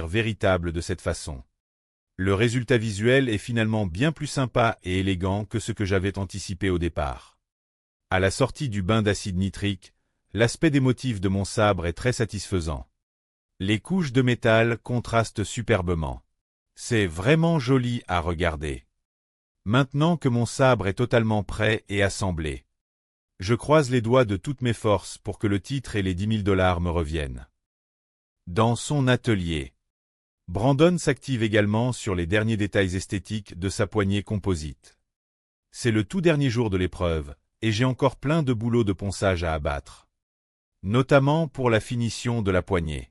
véritable de cette façon. Le résultat visuel est finalement bien plus sympa et élégant que ce que j'avais anticipé au départ. À la sortie du bain d'acide nitrique, l'aspect des motifs de mon sabre est très satisfaisant. Les couches de métal contrastent superbement. C'est vraiment joli à regarder. Maintenant que mon sabre est totalement prêt et assemblé, je croise les doigts de toutes mes forces pour que le titre et les 10 000 $ me reviennent. Dans son atelier, Brandon s'active également sur les derniers détails esthétiques de sa poignée composite. C'est le tout dernier jour de l'épreuve, et j'ai encore plein de boulot de ponçage à abattre. Notamment pour la finition de la poignée.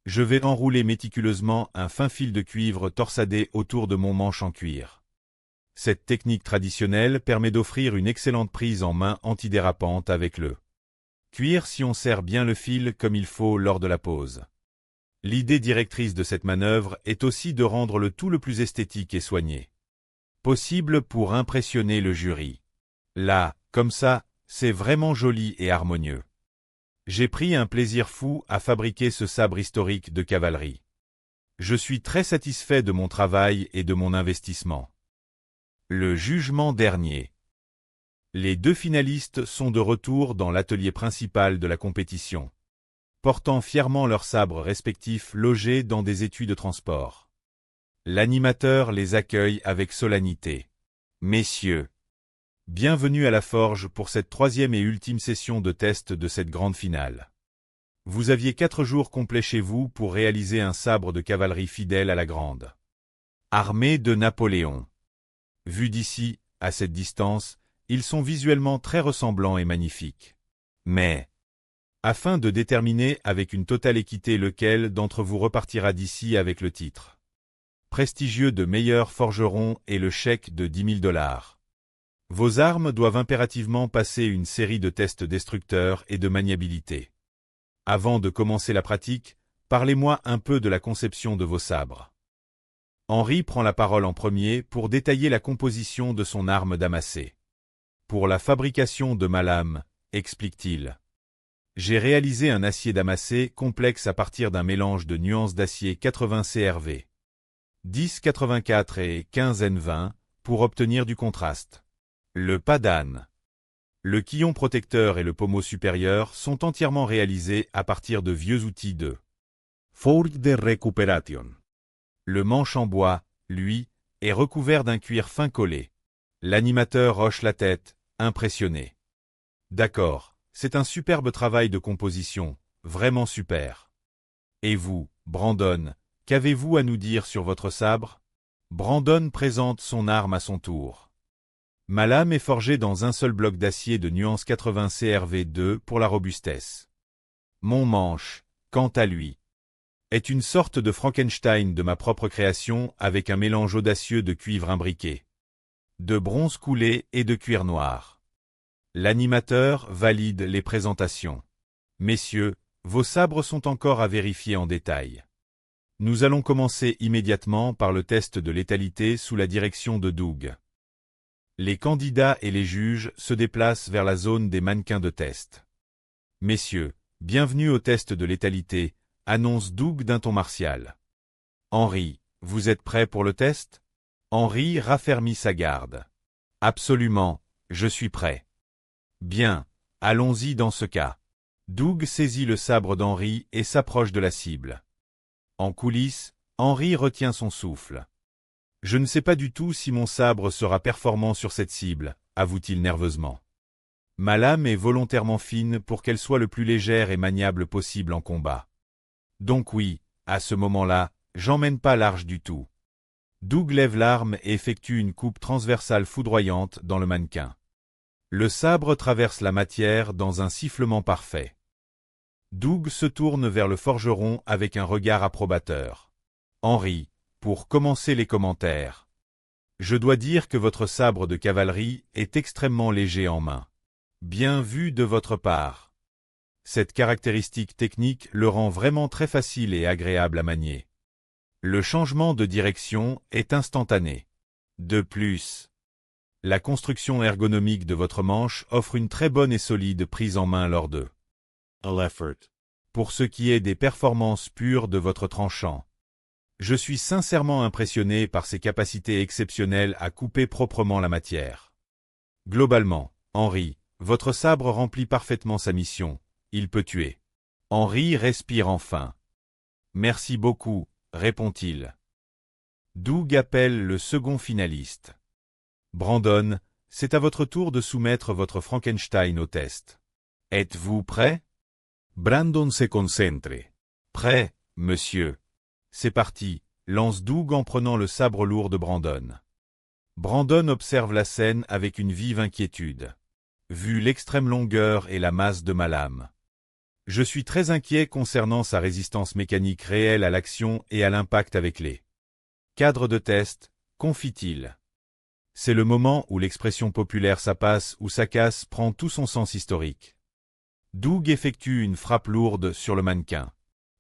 Je vais enrouler méticuleusement un fin fil de cuivre torsadé autour de mon manche en cuir. Cette technique traditionnelle permet d'offrir une excellente prise en main antidérapante avec le cuir si on serre bien le fil comme il faut lors de la pose. L'idée directrice de cette manœuvre est aussi de rendre le tout le plus esthétique et soigné possible pour impressionner le jury. Là, comme ça, c'est vraiment joli et harmonieux. J'ai pris un plaisir fou à fabriquer ce sabre historique de cavalerie. Je suis très satisfait de mon travail et de mon investissement. Le jugement dernier. Les deux finalistes sont de retour dans l'atelier principal de la compétition, portant fièrement leurs sabres respectifs logés dans des étuis de transport. L'animateur les accueille avec solennité. Messieurs, bienvenue à la forge pour cette troisième et ultime session de test de cette grande finale. Vous aviez 4 jours complets chez vous pour réaliser un sabre de cavalerie fidèle à la grande armée de Napoléon. Vus d'ici, à cette distance, ils sont visuellement très ressemblants et magnifiques. Mais, afin de déterminer avec une totale équité lequel d'entre vous repartira d'ici avec le titre prestigieux de meilleur forgeron et le chèque de 10 000 $, vos armes doivent impérativement passer une série de tests destructeurs et de maniabilité. Avant de commencer la pratique, parlez-moi un peu de la conception de vos sabres. Henri prend la parole en premier pour détailler la composition de son arme damassée. Pour la fabrication de ma lame, explique-t-il, j'ai réalisé un acier damassé complexe à partir d'un mélange de nuances d'acier 80 CRV, 1084 et 15N20 pour obtenir du contraste. Le padane, le quillon protecteur et le pommeau supérieur sont entièrement réalisés à partir de vieux outils de forge de récupération. Le manche en bois, lui, est recouvert d'un cuir fin collé. L'animateur hoche la tête, impressionné. D'accord, c'est un superbe travail de composition, vraiment super. Et vous, Brandon, qu'avez-vous à nous dire sur votre sabre? Brandon présente son arme à son tour. Ma lame est forgée dans un seul bloc d'acier de nuance 80 CRV2 pour la robustesse. Mon manche, quant à lui, est une sorte de Frankenstein de ma propre création avec un mélange audacieux de cuivre imbriqué, de bronze coulé et de cuir noir. L'animateur valide les présentations. Messieurs, vos sabres sont encore à vérifier en détail. Nous allons commencer immédiatement par le test de létalité sous la direction de Doug. Les candidats et les juges se déplacent vers la zone des mannequins de test. Messieurs, bienvenue au test de létalité, annonce Doug d'un ton martial. Henri, vous êtes prêt pour le test? Henri raffermit sa garde. Absolument, je suis prêt. Bien, allons-y dans ce cas. Doug saisit le sabre d'Henri et s'approche de la cible. En coulisses, Henri retient son souffle. Je ne sais pas du tout si mon sabre sera performant sur cette cible, avoue-t-il nerveusement. Ma lame est volontairement fine pour qu'elle soit le plus légère et maniable possible en combat. Donc oui, à ce moment-là, j'emmène pas large du tout. Doug lève l'arme et effectue une coupe transversale foudroyante dans le mannequin. Le sabre traverse la matière dans un sifflement parfait. Doug se tourne vers le forgeron avec un regard approbateur. Henri, pour commencer les commentaires. Je dois dire que votre sabre de cavalerie est extrêmement léger en main. Bien vu de votre part. Cette caractéristique technique le rend vraiment très facile et agréable à manier. Le changement de direction est instantané. De plus, la construction ergonomique de votre manche offre une très bonne et solide prise en main lors de l'effort. Pour ce qui est des performances pures de votre tranchant, Je suis sincèrement impressionné par ses capacités exceptionnelles à couper proprement la matière. Globalement, Henry, votre sabre remplit parfaitement sa mission, il peut tuer. Henry respire enfin. Merci beaucoup, répond-il. Doug appelle le second finaliste. Brandon, c'est à votre tour de soumettre votre Frankenstein au test. Êtes-vous prêt? Brandon se concentre. Prêt, monsieur. C'est parti, lance Doug en prenant le sabre lourd de Brandon. Brandon observe la scène avec une vive inquiétude. Vu l'extrême longueur et la masse de ma lame. Je suis très inquiet concernant sa résistance mécanique réelle à l'action et à l'impact avec les cadres de test, confie-t-il. C'est le moment où l'expression populaire ça passe ou ça casse prend tout son sens historique. Doug effectue une frappe lourde sur le mannequin.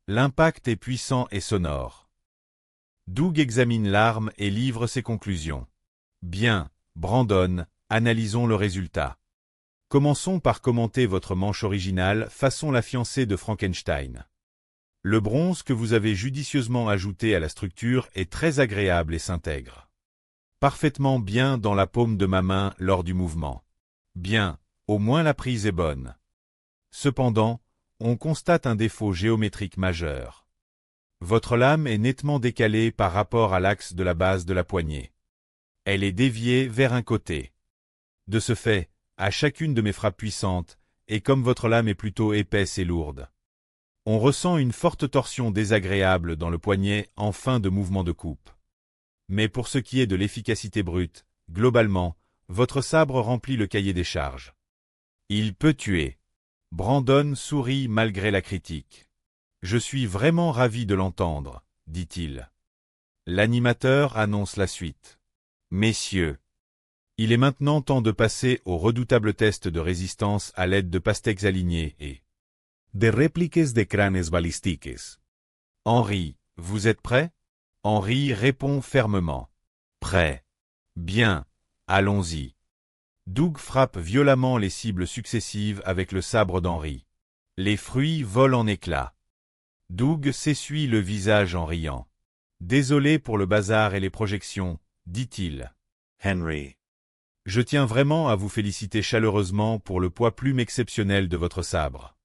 L'impact est puissant et sonore. Doug examine l'arme et livre ses conclusions. Bien, Brandon, analysons le résultat. Commençons par commenter votre manche originale façon la fiancée de Frankenstein. Le bronze que vous avez judicieusement ajouté à la structure est très agréable et s'intègre parfaitement bien dans la paume de ma main lors du mouvement. Bien, au moins la prise est bonne. Cependant, on constate un défaut géométrique majeur. Votre lame est nettement décalée par rapport à l'axe de la base de la poignée. Elle est déviée vers un côté. De ce fait, à chacune de mes frappes puissantes, et comme votre lame est plutôt épaisse et lourde, on ressent une forte torsion désagréable dans le poignet en fin de mouvement de coupe. Mais pour ce qui est de l'efficacité brute, globalement, votre sabre remplit le cahier des charges. Il peut tuer. Brandon sourit malgré la critique. Je suis vraiment ravi de l'entendre, dit-il. L'animateur annonce la suite. Messieurs, il est maintenant temps de passer au redoutable test de résistance à l'aide de pastèques alignées et de répliques de crânes balistiques. Henry, vous êtes prêt? Henry répond fermement. Prêt. Bien, allons-y. Doug frappe violemment les cibles successives avec le sabre d'Henry. Les fruits volent en éclats. Doug s'essuie le visage en riant. Désolé pour le bazar et les projections, dit-il. Henry. Je tiens vraiment à vous féliciter chaleureusement pour le poids plume exceptionnel de votre sabre.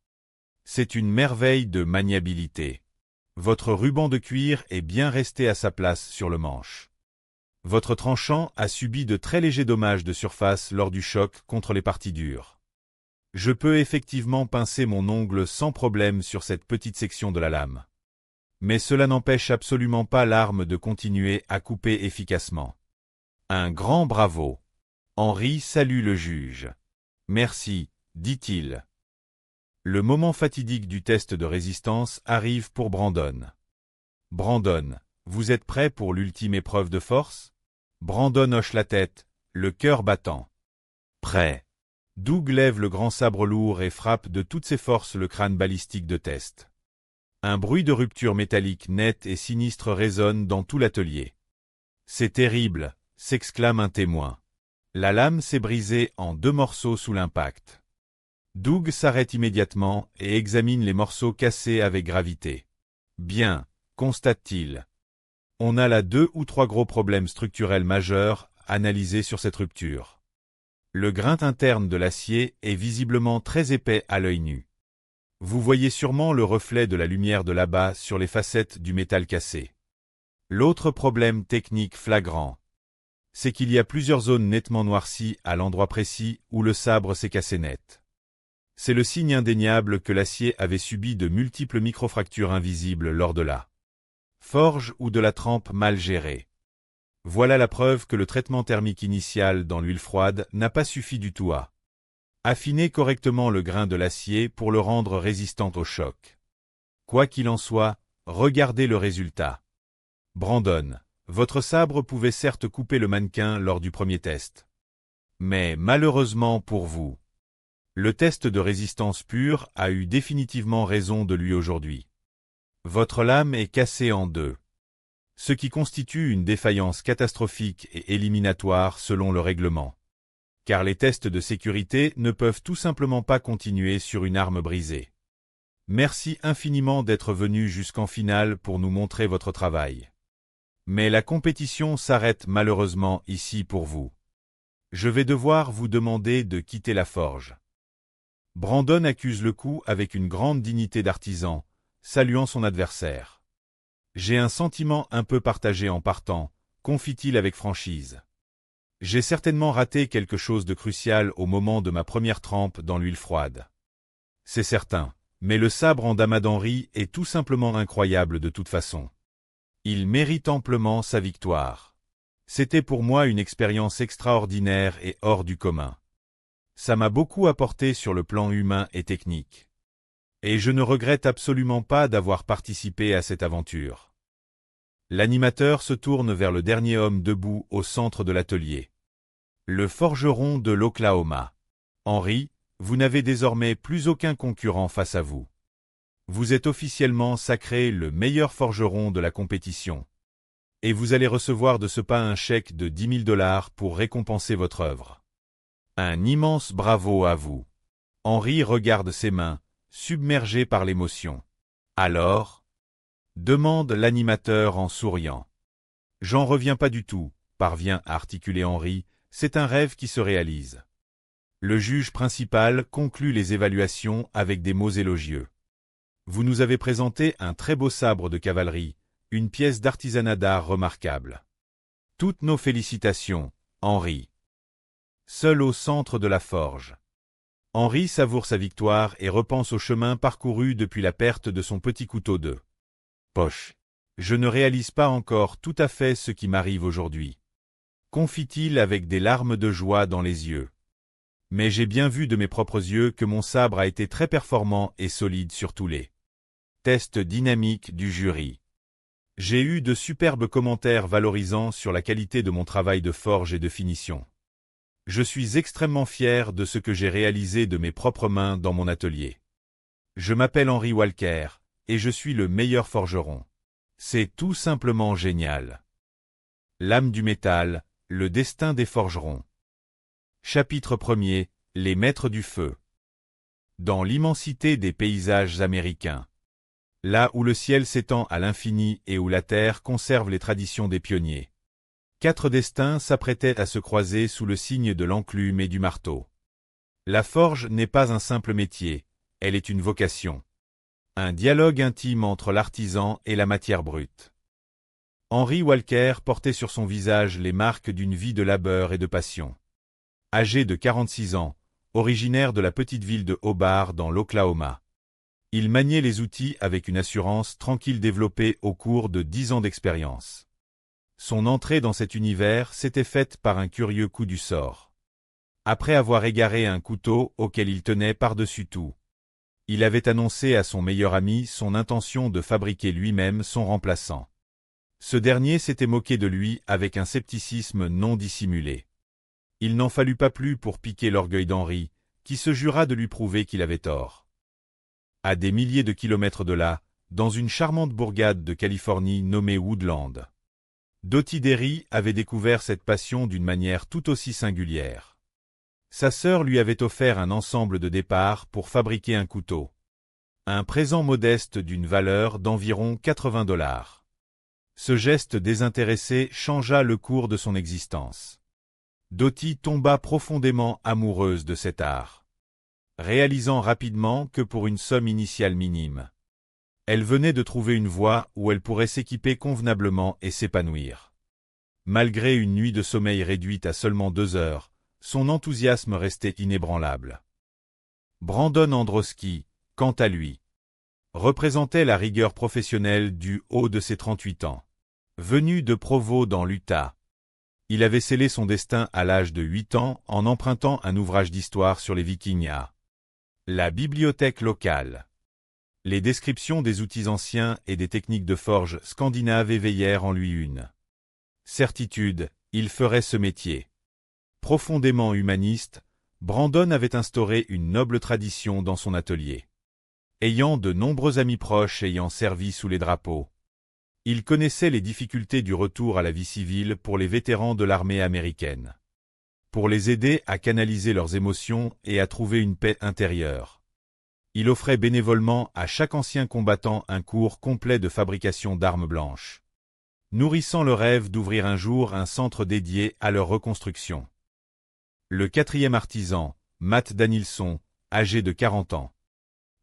C'est une merveille de maniabilité. Votre ruban de cuir est bien resté à sa place sur le manche. Votre tranchant a subi de très légers dommages de surface lors du choc contre les parties dures. Je peux effectivement pincer mon ongle sans problème sur cette petite section de la lame. Mais cela n'empêche absolument pas l'arme de continuer à couper efficacement. Un grand bravo. Henry salue le juge. Merci, dit-il. Le moment fatidique du test de résistance arrive pour Brandon. Brandon, vous êtes prêt pour l'ultime épreuve de force? Brandon hoche la tête, le cœur battant. Prêt. Doug lève le grand sabre lourd et frappe de toutes ses forces le crâne balistique de test. Un bruit de rupture métallique net et sinistre résonne dans tout l'atelier. C'est terrible, s'exclame un témoin. La lame s'est brisée en 2 morceaux sous l'impact. Doug s'arrête immédiatement et examine les morceaux cassés avec gravité. Bien, constate-t-il. On a là 2 ou 3 gros problèmes structurels majeurs analysés sur cette rupture. Le grain interne de l'acier est visiblement très épais à l'œil nu. Vous voyez sûrement le reflet de la lumière de là-bas sur les facettes du métal cassé. L'autre problème technique flagrant, c'est qu'il y a plusieurs zones nettement noircies à l'endroit précis où le sabre s'est cassé net. C'est le signe indéniable que l'acier avait subi de multiples microfractures invisibles lors de la forge ou de la trempe mal gérée. Voilà la preuve que le traitement thermique initial dans l'huile froide n'a pas suffi du tout à affiner correctement le grain de l'acier pour le rendre résistant au choc. Quoi qu'il en soit, regardez le résultat. Brandon, votre sabre pouvait certes couper le mannequin lors du premier test. Mais malheureusement pour vous, le test de résistance pure a eu définitivement raison de lui aujourd'hui. Votre lame est cassée en 2. Ce qui constitue une défaillance catastrophique et éliminatoire selon le règlement. Car les tests de sécurité ne peuvent tout simplement pas continuer sur une arme brisée. Merci infiniment d'être venu jusqu'en finale pour nous montrer votre travail. Mais la compétition s'arrête malheureusement ici pour vous. Je vais devoir vous demander de quitter la forge. Brandon accuse le coup avec une grande dignité d'artisan, saluant son adversaire. J'ai un sentiment un peu partagé en partant, confie-t-il avec franchise. J'ai certainement raté quelque chose de crucial au moment de ma première trempe dans l'huile froide. C'est certain, mais le sabre en dama d'Henry est tout simplement incroyable de toute façon. Il mérite amplement sa victoire. C'était pour moi une expérience extraordinaire et hors du commun. Ça m'a beaucoup apporté sur le plan humain et technique. Et je ne regrette absolument pas d'avoir participé à cette aventure. L'animateur se tourne vers le dernier homme debout au centre de l'atelier. Le forgeron de l'Oklahoma. Henry, vous n'avez désormais plus aucun concurrent face à vous. Vous êtes officiellement sacré le meilleur forgeron de la compétition. Et vous allez recevoir de ce pas un chèque de 10 000 $ pour récompenser votre œuvre. Un immense bravo à vous. Henry regarde ses mains, submergé par l'émotion. Alors ? Demande l'animateur en souriant. J'en reviens pas du tout, parvient à articuler Henry, c'est un rêve qui se réalise. Le juge principal conclut les évaluations avec des mots élogieux. Vous nous avez présenté un très beau sabre de cavalerie, une pièce d'artisanat d'art remarquable. Toutes nos félicitations, Henry. Seul au centre de la forge. Henry savoure sa victoire et repense au chemin parcouru depuis la perte de son petit couteau de poche. Je ne réalise pas encore tout à fait ce qui m'arrive aujourd'hui. Confie-t-il avec des larmes de joie dans les yeux. Mais j'ai bien vu de mes propres yeux que mon sabre a été très performant et solide sur tous les tests dynamiques du jury. J'ai eu de superbes commentaires valorisant sur la qualité de mon travail de forge et de finition. Je suis extrêmement fier de ce que j'ai réalisé de mes propres mains dans mon atelier. Je m'appelle Henry Walker, et je suis le meilleur forgeron. C'est tout simplement génial. L'âme du métal, le destin des forgerons. Chapitre 1er, les maîtres du feu. Dans l'immensité des paysages américains. Là où le ciel s'étend à l'infini et où la terre conserve les traditions des pionniers. 4 destins s'apprêtaient à se croiser sous le signe de l'enclume et du marteau. La forge n'est pas un simple métier, elle est une vocation. Un dialogue intime entre l'artisan et la matière brute. Henry Walker portait sur son visage les marques d'une vie de labeur et de passion. Âgé de 46 ans, originaire de la petite ville de Hobart dans l'Oklahoma. Il maniait les outils avec une assurance tranquille développée au cours de 10 ans d'expérience. Son entrée dans cet univers s'était faite par un curieux coup du sort. Après avoir égaré un couteau auquel il tenait par-dessus tout, il avait annoncé à son meilleur ami son intention de fabriquer lui-même son remplaçant. Ce dernier s'était moqué de lui avec un scepticisme non dissimulé. Il n'en fallut pas plus pour piquer l'orgueil d'Henry, qui se jura de lui prouver qu'il avait tort. À des milliers de kilomètres de là, dans une charmante bourgade de Californie nommée Woodland, Dottie Derry avait découvert cette passion d'une manière tout aussi singulière. Sa sœur lui avait offert un ensemble de départ pour fabriquer un couteau. Un présent modeste d'une valeur d'environ 80 $. Ce geste désintéressé changea le cours de son existence. Dottie tomba profondément amoureuse de cet art, réalisant rapidement que pour une somme initiale minime, elle venait de trouver une voie où elle pourrait s'équiper convenablement et s'épanouir. Malgré une nuit de sommeil réduite à seulement 2 heures, son enthousiasme restait inébranlable. Brandon Androski, quant à lui, représentait la rigueur professionnelle du haut de ses 38 ans. Venu de Provo dans l'Utah, il avait scellé son destin à l'âge de 8 ans en empruntant un ouvrage d'histoire sur les Vikings à la bibliothèque locale. Les descriptions des outils anciens et des techniques de forge scandinaves éveillèrent en lui une certitude, il ferait ce métier. Profondément humaniste, Brandon avait instauré une noble tradition dans son atelier. Ayant de nombreux amis proches ayant servi sous les drapeaux, il connaissait les difficultés du retour à la vie civile pour les vétérans de l'armée américaine. Pour les aider à canaliser leurs émotions et à trouver une paix intérieure, il offrait bénévolement à chaque ancien combattant un cours complet de fabrication d'armes blanches. nourrissant le rêve d'ouvrir un jour un centre dédié à leur reconstruction. Le quatrième artisan, Matt Danielson, âgé de 40 ans,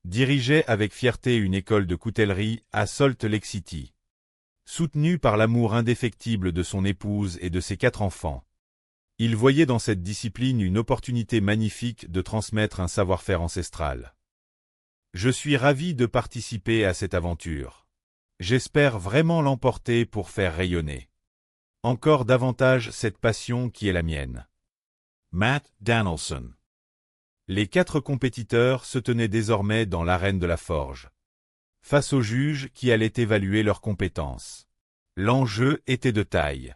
dirigeait avec fierté une école de coutellerie à Salt Lake City. Soutenu par l'amour indéfectible de son épouse et de ses 4 enfants, il voyait dans cette discipline une opportunité magnifique de transmettre un savoir-faire ancestral. Je suis ravi de participer à cette aventure. J'espère vraiment l'emporter pour faire rayonner encore davantage cette passion qui est la mienne. Matt Danielson. Les 4 compétiteurs se tenaient désormais dans l'arène de la forge, face aux juges qui allaient évaluer leurs compétences. L'enjeu était de taille.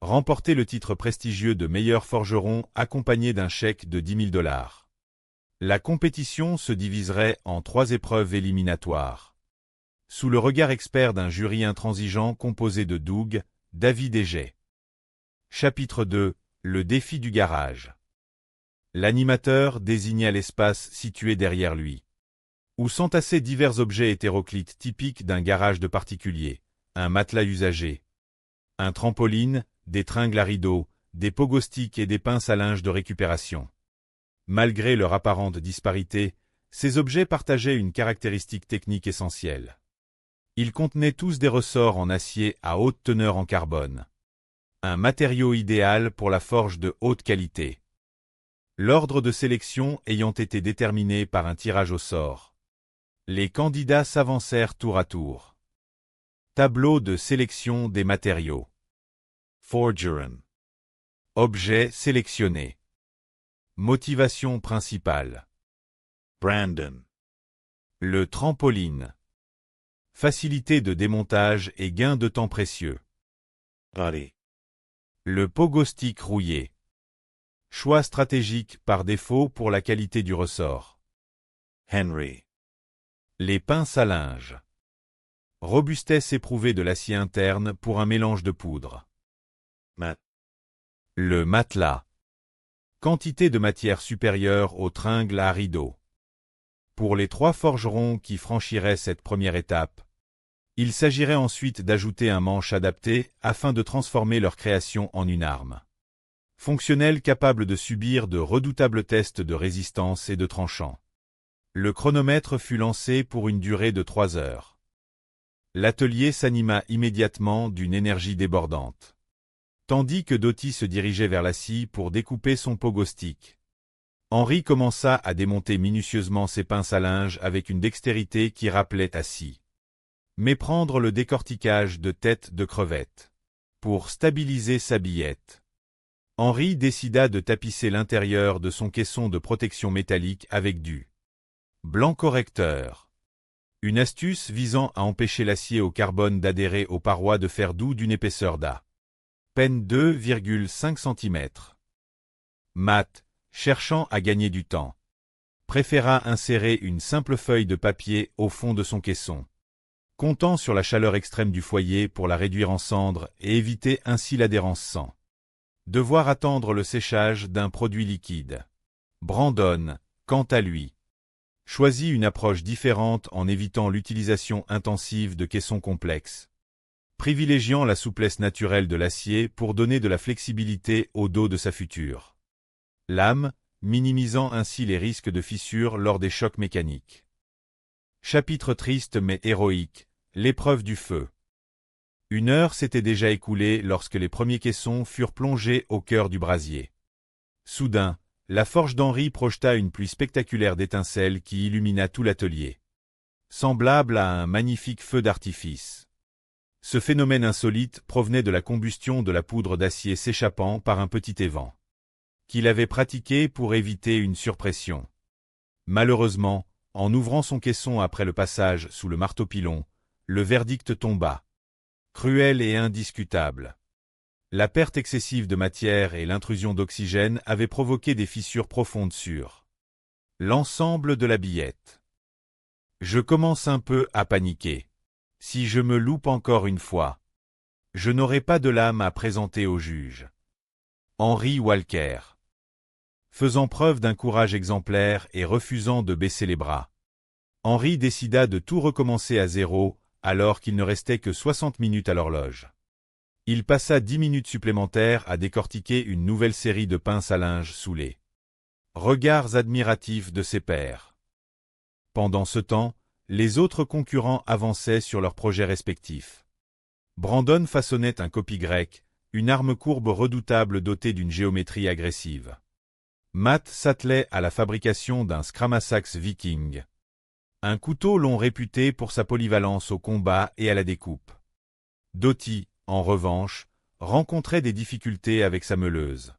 Remporter le titre prestigieux de meilleur forgeron accompagné d'un chèque de 10 000 $. La compétition se diviserait en 3 épreuves éliminatoires. Sous le regard expert d'un jury intransigeant composé de Doug, David et Jay. Chapitre 2. Le défi du garage. L'animateur désigna l'espace situé derrière lui, où s'entassaient divers objets hétéroclites typiques d'un garage de particulier, un matelas usagé, un trampoline, des tringles à rideaux, des pogo-sticks et des pinces à linge de récupération. Malgré leur apparente disparité, ces objets partageaient une caractéristique technique essentielle. Ils contenaient tous des ressorts en acier à haute teneur en carbone, un matériau idéal pour la forge de haute qualité. L'ordre de sélection ayant été déterminé par un tirage au sort, les candidats s'avancèrent tour à tour. Tableau de sélection des matériaux. Forgeron. Objet sélectionné. Motivation principale. Brandon. Le trampoline. Facilité de démontage et gain de temps précieux. Body. Le pogo-stick rouillé. Choix stratégique par défaut pour la qualité du ressort. Henry. Les pinces à linge. Robustesse éprouvée de l'acier interne pour un mélange de poudre. Matt. Le matelas. Quantité de matière supérieure au tringle à rideaux. Pour les 3 forgerons qui franchiraient cette première étape, il s'agirait ensuite d'ajouter un manche adapté afin de transformer leur création en une arme fonctionnelle capable de subir de redoutables tests de résistance et de tranchant. Le chronomètre fut lancé pour une durée de 3 heures. L'atelier s'anima immédiatement d'une énergie débordante. Tandis que Dottie se dirigeait vers la scie pour découper son pogo-stick, Henry commença à démonter minutieusement ses pinces à linge avec une dextérité qui rappelait à scie. Méprendre le décortiquage de tête de crevette. Pour stabiliser sa billette, Henry décida de tapisser l'intérieur de son caisson de protection métallique avec du blanc correcteur. Une astuce visant à empêcher l'acier au carbone d'adhérer aux parois de fer doux d'une épaisseur d'à peine 2,5 cm. Matt, cherchant à gagner du temps, préféra insérer une simple feuille de papier au fond de son caisson, comptant sur la chaleur extrême du foyer pour la réduire en cendres et éviter ainsi l'adhérence sans devoir attendre le séchage d'un produit liquide. Brandon, quant à lui, choisit une approche différente en évitant l'utilisation intensive de caissons complexes, privilégiant la souplesse naturelle de l'acier pour donner de la flexibilité au dos de sa future lame, minimisant ainsi les risques de fissures lors des chocs mécaniques. Chapitre triste mais héroïque, l'épreuve du feu. 1 heure s'était déjà écoulée lorsque les premiers caissons furent plongés au cœur du brasier. Soudain, la forge d'Henry projeta une pluie spectaculaire d'étincelles qui illumina tout l'atelier, semblable à un magnifique feu d'artifice. Ce phénomène insolite provenait de la combustion de la poudre d'acier s'échappant par un petit évent qu'il avait pratiqué pour éviter une surpression. Malheureusement, en ouvrant son caisson après le passage sous le marteau-pilon, le verdict tomba. Cruel et indiscutable. La perte excessive de matière et l'intrusion d'oxygène avaient provoqué des fissures profondes sur l'ensemble de la billette. Je commence un peu à paniquer. Si je me loupe encore une fois, je n'aurai pas de lame à présenter au juge. Henry Walker. Faisant preuve d'un courage exemplaire et refusant de baisser les bras, Henry décida de tout recommencer à zéro alors qu'il ne restait que 60 minutes à l'horloge. Il passa 10 minutes supplémentaires à décortiquer une nouvelle série de pinces à linge sous les regards admiratifs de ses pairs. Pendant ce temps, les autres concurrents avançaient sur leurs projets respectifs. Brandon façonnait un copie grec, une arme courbe redoutable dotée d'une géométrie agressive. Matt s'attelait à la fabrication d'un scramasax viking. Un couteau long réputé pour sa polyvalence au combat et à la découpe. Dottie, en revanche, rencontrait des difficultés avec sa meuleuse.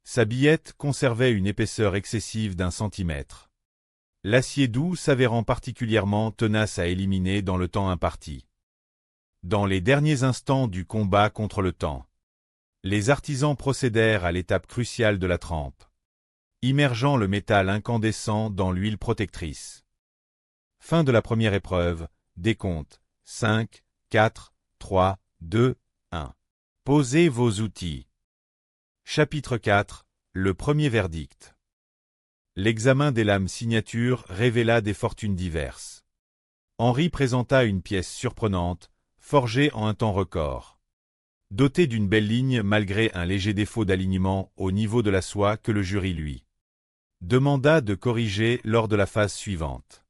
Sa billette conservait une épaisseur excessive d'1 centimètre. L'acier doux s'avérant particulièrement tenace à éliminer dans le temps imparti. Dans les derniers instants du combat contre le temps, les artisans procédèrent à l'étape cruciale de la trempe, immergeant le métal incandescent dans l'huile protectrice. Fin de la première épreuve, décompte, 5, 4, 3, 2, 1. Posez vos outils. Chapitre 4. Le premier verdict. L'examen des lames signatures révéla des fortunes diverses. Henri présenta une pièce surprenante, forgée en un temps record. Dotée d'une belle ligne malgré un léger défaut d'alignement au niveau de la soie que le jury lui demanda de corriger lors de la phase suivante.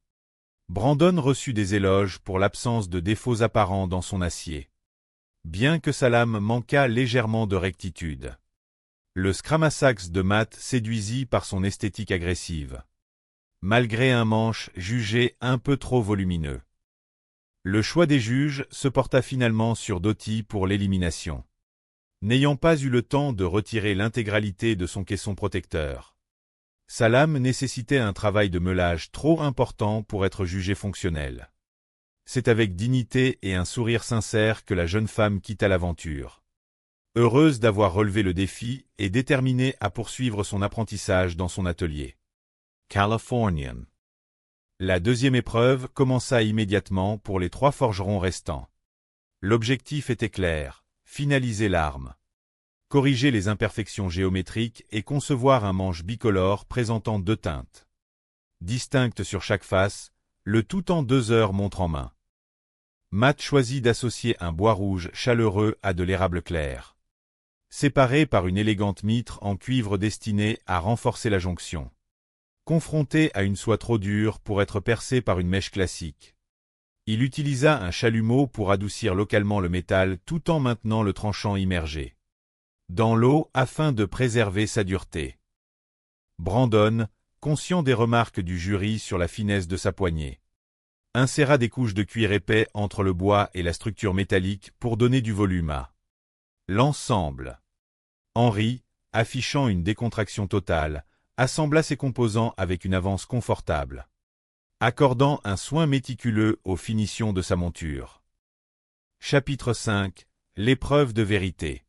Brandon reçut des éloges pour l'absence de défauts apparents dans son acier, bien que sa lame manquât légèrement de rectitude. Le scramasax de Matt séduisit par son esthétique agressive, malgré un manche jugé un peu trop volumineux. Le choix des juges se porta finalement sur Dottie pour l'élimination, n'ayant pas eu le temps de retirer l'intégralité de son caisson protecteur. Sa lame nécessitait un travail de meulage trop important pour être jugé fonctionnel. C'est avec dignité et un sourire sincère que la jeune femme quitta l'aventure, heureuse d'avoir relevé le défi et déterminée à poursuivre son apprentissage dans son atelier. Californian. La deuxième épreuve commença immédiatement pour les 3 forgerons restants. L'objectif était clair, finaliser l'arme, corriger les imperfections géométriques et concevoir un manche bicolore présentant 2 teintes distinctes sur chaque face, le tout en 2 heures montre en main. Matt choisit d'associer un bois rouge chaleureux à de l'érable clair, séparé par une élégante mitre en cuivre destinée à renforcer la jonction. Confronté à une soie trop dure pour être percée par une mèche classique, il utilisa un chalumeau pour adoucir localement le métal tout en maintenant le tranchant immergé dans l'eau afin de préserver sa dureté. Brandon, conscient des remarques du jury sur la finesse de sa poignée, inséra des couches de cuir épais entre le bois et la structure métallique pour donner du volume à l'ensemble. Henri, affichant une décontraction totale, assembla ses composants avec une avance confortable, accordant un soin méticuleux aux finitions de sa monture. Chapitre 5. L'épreuve de vérité.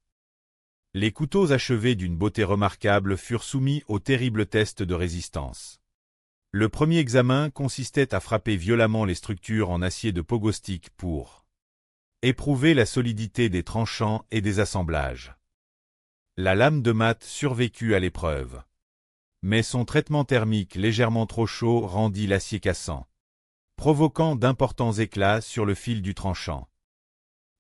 Les couteaux achevés d'une beauté remarquable furent soumis au terrible test de résistance. Le premier examen consistait à frapper violemment les structures en acier de pogostique pour éprouver la solidité des tranchants et des assemblages. La lame de Matt survécut à l'épreuve, mais son traitement thermique légèrement trop chaud rendit l'acier cassant, provoquant d'importants éclats sur le fil du tranchant.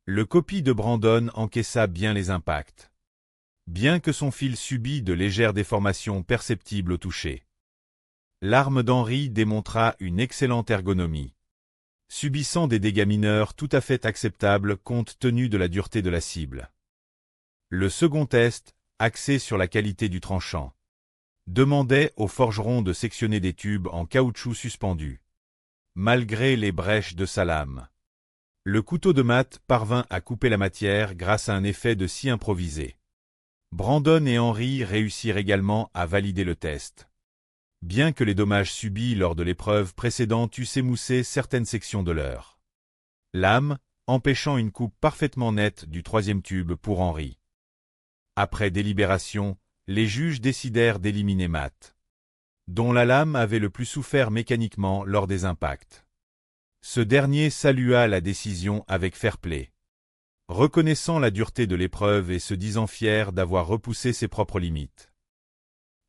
Le copie de Brandon encaissa bien les impacts, bien que son fil subît de légères déformations perceptibles au toucher. L'arme d'Henri démontra une excellente ergonomie, subissant des dégâts mineurs tout à fait acceptables compte tenu de la dureté de la cible. Le second test, axé sur la qualité du tranchant, demandait au forgeron de sectionner des tubes en caoutchouc suspendu, malgré les brèches de sa lame. Le couteau de Matt parvint à couper la matière grâce à un effet de scie improvisé. Brandon et Henri réussirent également à valider le test, bien que les dommages subis lors de l'épreuve précédente eussent émoussé certaines sections de leur lame, empêchant une coupe parfaitement nette du 3e tube pour Henri. Après délibération, les juges décidèrent d'éliminer Matt, dont la lame avait le plus souffert mécaniquement lors des impacts. Ce dernier salua la décision avec fair-play, reconnaissant la dureté de l'épreuve et se disant fier d'avoir repoussé ses propres limites.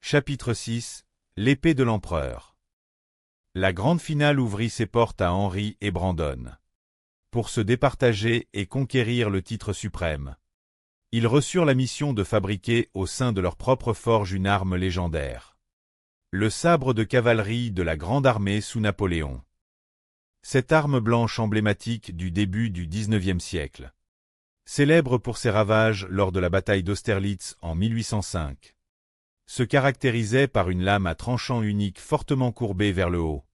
Chapitre 6. L'épée de l'empereur. La grande finale ouvrit ses portes à Henri et Brandon, pour se départager et conquérir le titre suprême. Ils reçurent la mission de fabriquer au sein de leur propre forge une arme légendaire. Le sabre de cavalerie de la Grande Armée sous Napoléon. Cette arme blanche emblématique du début du XIXe siècle. Célèbre pour ses ravages lors de la bataille d'Austerlitz en 1805. Se caractérisait par une lame à tranchant unique fortement courbée vers le haut.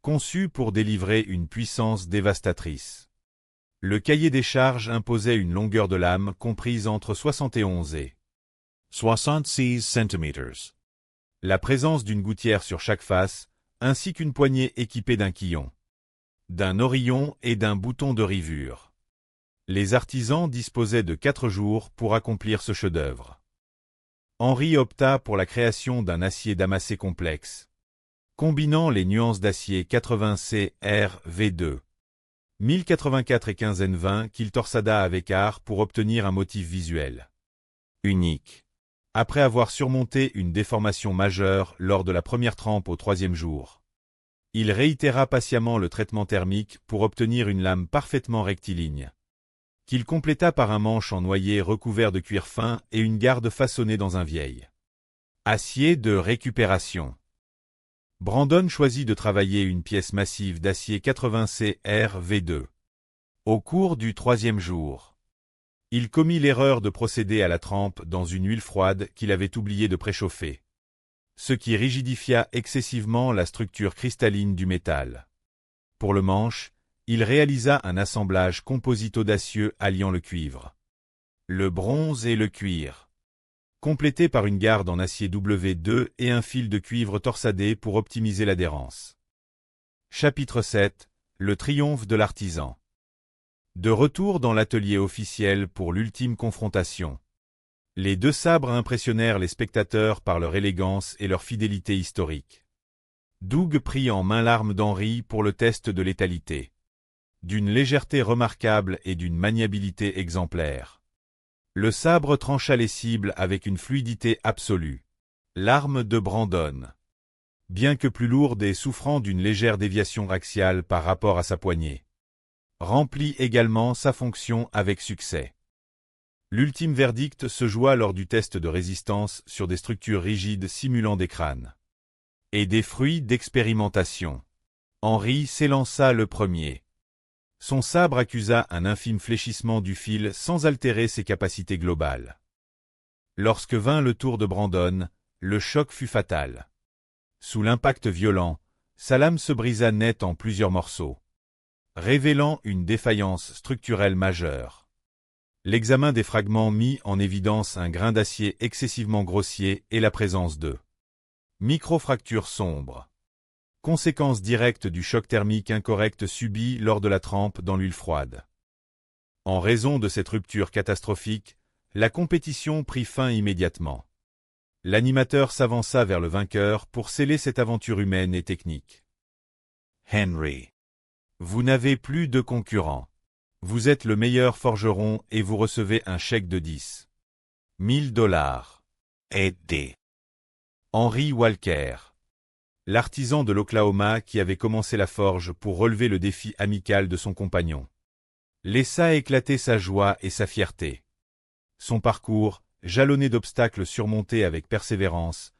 Conçue pour délivrer une puissance dévastatrice. Le cahier des charges imposait une longueur de lame comprise entre 71 et 66 cm. La présence d'une gouttière sur chaque face, ainsi qu'une poignée équipée d'un quillon, d'un orillon et d'un bouton de rivure. Les artisans disposaient de 4 jours pour accomplir ce chef-d'œuvre. Henri opta pour la création d'un acier damassé complexe, combinant les nuances d'acier 80C RV2, 1084 et 15N20 qu'il torsada avec art pour obtenir un motif visuel unique. Après avoir surmonté une déformation majeure lors de la première trempe au 3e jour, il réitéra patiemment le traitement thermique pour obtenir une lame parfaitement rectiligne, qu'il compléta par un manche en noyer recouvert de cuir fin et une garde façonnée dans un vieil acier de récupération. Brandon choisit de travailler une pièce massive d'acier 80C RV2. Au cours du 3e jour, il commit l'erreur de procéder à la trempe dans une huile froide qu'il avait oublié de préchauffer, ce qui rigidifia excessivement la structure cristalline du métal. Pour le manche, il réalisa un assemblage composite-audacieux alliant le cuivre, le bronze et le cuir, complété par une garde en acier W2 et un fil de cuivre torsadé pour optimiser l'adhérence. Chapitre 7. Le triomphe de l'artisan. De retour dans l'atelier officiel pour l'ultime confrontation. Les 2 sabres impressionnèrent les spectateurs par leur élégance et leur fidélité historique. Doug prit en main l'arme d'Henri pour le test de létalité. D'une légèreté remarquable et d'une maniabilité exemplaire. Le sabre trancha les cibles avec une fluidité absolue. L'arme de Brandon. Bien que plus lourde et souffrant d'une légère déviation axiale par rapport à sa poignée, remplit également sa fonction avec succès. L'ultime verdict se joua lors du test de résistance sur des structures rigides simulant des crânes. Et des fruits d'expérimentation. Henri s'élança le premier. Son sabre accusa un infime fléchissement du fil sans altérer ses capacités globales. Lorsque vint le tour de Brandon, le choc fut fatal. Sous l'impact violent, sa lame se brisa net en plusieurs morceaux, révélant une défaillance structurelle majeure. L'examen des fragments mit en évidence un grain d'acier excessivement grossier et la présence de microfractures sombres. Conséquence directe du choc thermique incorrect subi lors de la trempe dans l'huile froide. En raison de cette rupture catastrophique, la compétition prit fin immédiatement. L'animateur s'avança vers le vainqueur pour sceller cette aventure humaine et technique. Henry. Vous n'avez plus de concurrent. Vous êtes le meilleur forgeron et vous recevez un chèque de 10 000 $. Aidé. Henry Walker. L'artisan de l'Oklahoma qui avait commencé la forge pour relever le défi amical de son compagnon, laissa éclater sa joie et sa fierté. Son parcours, jalonné d'obstacles surmontés avec persévérance,